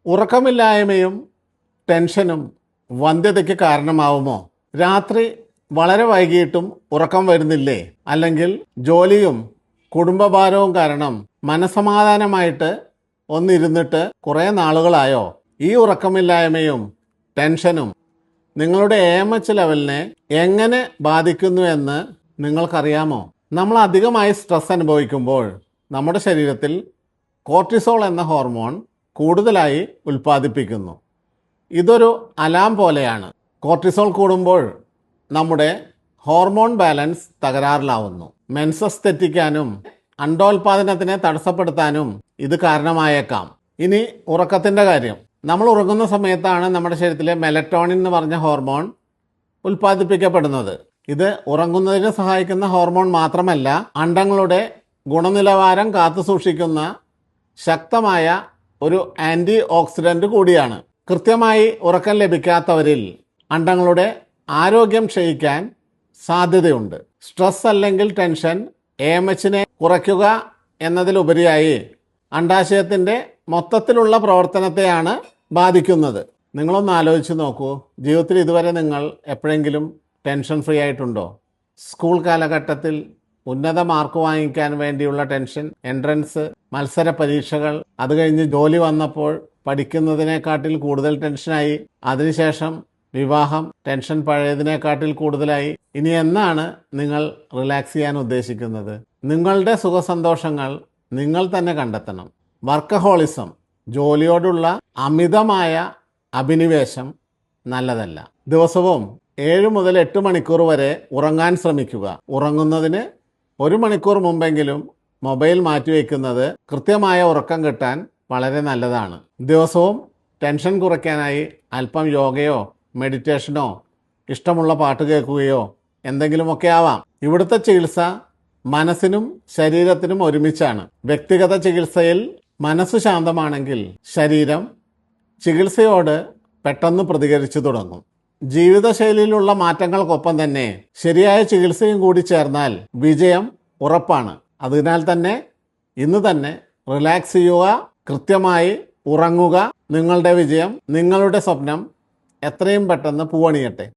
ഉറക്കമില്ലായ്മയും ടെൻഷനും വന്ധ്യതയ്ക്ക് കാരണമാവുമോ? രാത്രി വളരെ വൈകിയിട്ടും ഉറക്കം വരുന്നില്ലേ? അല്ലെങ്കിൽ ജോലിയും കുടുംബഭാരവും കാരണം മനസമാധാനമായിട്ട് ഒന്നിരുന്നിട്ട് കുറേ നാളുകളായോ? ഈ ഉറക്കമില്ലായ്മയും ടെൻഷനും നിങ്ങളുടെ AMH ലെവലിനെ എങ്ങനെ ബാധിക്കുന്നു എന്ന് നിങ്ങൾക്കറിയാമോ? നമ്മൾ അധികമായി സ്ട്രെസ് അനുഭവിക്കുമ്പോൾ നമ്മുടെ ശരീരത്തിൽ കോർട്ടിസോൾ എന്ന ഹോർമോൺ കൂടുതലായി ഉൽപ്പാദിപ്പിക്കുന്നു. ഇതൊരു അലാം പോലെയാണ്. കോർട്ടിസോൾ കൂടുമ്പോൾ നമ്മുടെ ഹോർമോൺ ബാലൻസ് തകരാറിലാവുന്നു. മെൻസസ് തെറ്റിക്കാനും അണ്ടോൽപാദനത്തിനെ തടസ്സപ്പെടുത്താനും ഇത് കാരണമായേക്കാം. ഇനി ഉറക്കത്തിൻ്റെ കാര്യം. നമ്മൾ ഉറങ്ങുന്ന സമയത്താണ് നമ്മുടെ ശരീരത്തിലെ മെലറ്റോണിൻ എന്ന് പറഞ്ഞ ഹോർമോൺ ഉൽപ്പാദിപ്പിക്കപ്പെടുന്നത്. ഇത് ഉറങ്ങുന്നതിന് സഹായിക്കുന്ന ഹോർമോൺ മാത്രമല്ല, അണ്ടങ്ങളുടെ ഗുണനിലവാരം കാത്തു സൂക്ഷിക്കുന്ന ശക്തമായ ഒരു ആൻറ്റി ഓക്സിഡൻ്റ് കൂടിയാണ്. കൃത്യമായി ഉറക്കം ലഭിക്കാത്തവരിൽ അണ്ടങ്ങളുടെ ആരോഗ്യം ക്ഷയിക്കാൻ സാധ്യതയുണ്ട്. സ്ട്രെസ് അല്ലെങ്കിൽ ടെൻഷൻ AMHനെ കുറയ്ക്കുക എന്നതിലുപരിയായി അണ്ടാശയത്തിൻ്റെ മൊത്തത്തിലുള്ള പ്രവർത്തനത്തെയാണ് ബാധിക്കുന്നത്. നിങ്ങളൊന്ന് ആലോചിച്ച് നോക്കൂ. ജീവിതത്തിൽ ഇതുവരെ നിങ്ങൾ എപ്പോഴെങ്കിലും ടെൻഷൻ ഫ്രീ ആയിട്ടുണ്ടോ? സ്കൂൾ കാലഘട്ടത്തിൽ ഉന്നത മാർക്ക് വാങ്ങിക്കാൻ വേണ്ടിയുള്ള ടെൻഷൻ, എൻട്രൻസ്, മത്സര പരീക്ഷകൾ, അത് കഴിഞ്ഞ് ജോലി വന്നപ്പോൾ പഠിക്കുന്നതിനെക്കാട്ടിൽ കൂടുതൽ ടെൻഷനായി, അതിനുശേഷം വിവാഹം, ടെൻഷൻ പഴയതിനെക്കാട്ടിൽ കൂടുതലായി. ഇനി എന്നാണ് നിങ്ങൾ റിലാക്സ് ചെയ്യാൻ ഉദ്ദേശിക്കുന്നത്? നിങ്ങളുടെ സുഖസന്തോഷങ്ങൾ നിങ്ങൾ തന്നെ കണ്ടെത്തണം. വർക്കഹോളിസം, ജോലിയോടുള്ള അമിതമായ അഭിനിവേശം നല്ലതല്ല. ദിവസവും 7 മുതൽ 8 മണിക്കൂർ വരെ ഉറങ്ങാൻ ശ്രമിക്കുക. ഉറങ്ങുന്നതിന് 1 മണിക്കൂർ മുമ്പെങ്കിലും മൊബൈൽ മാറ്റിവെക്കുന്നത് കൃത്യമായ ഉറക്കം കിട്ടാൻ വളരെ നല്ലതാണ്. ദിവസവും ടെൻഷൻ കുറയ്ക്കാനായി അല്പം യോഗയോ മെഡിറ്റേഷനോ ഇഷ്ടമുള്ള പാട്ട് കേൾക്കുകയോ എന്തെങ്കിലുമൊക്കെ ആവാം. ഇവിടുത്തെ ചികിത്സ മനസ്സിനും ശരീരത്തിനും ഒരുമിച്ചാണ്. വ്യക്തിഗത ചികിത്സയിൽ മനസ്സ് ശാന്തമാണെങ്കിൽ ശരീരം ചികിത്സയോട് പെട്ടെന്ന് പ്രതികരിച്ചു തുടങ്ങും. ജീവിതശൈലിയിലുള്ള മാറ്റങ്ങൾക്കൊപ്പം തന്നെ ശരിയായ ചികിത്സയും കൂടി ചേർന്നാൽ വിജയം ഉറപ്പാണ്. അതിനാൽ തന്നെ ഇന്ന് തന്നെ റിലാക്സ് ചെയ്യുക, കൃത്യമായി ഉറങ്ങുക. നിങ്ങളുടെ വിജയം, നിങ്ങളുടെ സ്വപ്നം എത്രയും പെട്ടെന്ന് പൂവണിയട്ടെ.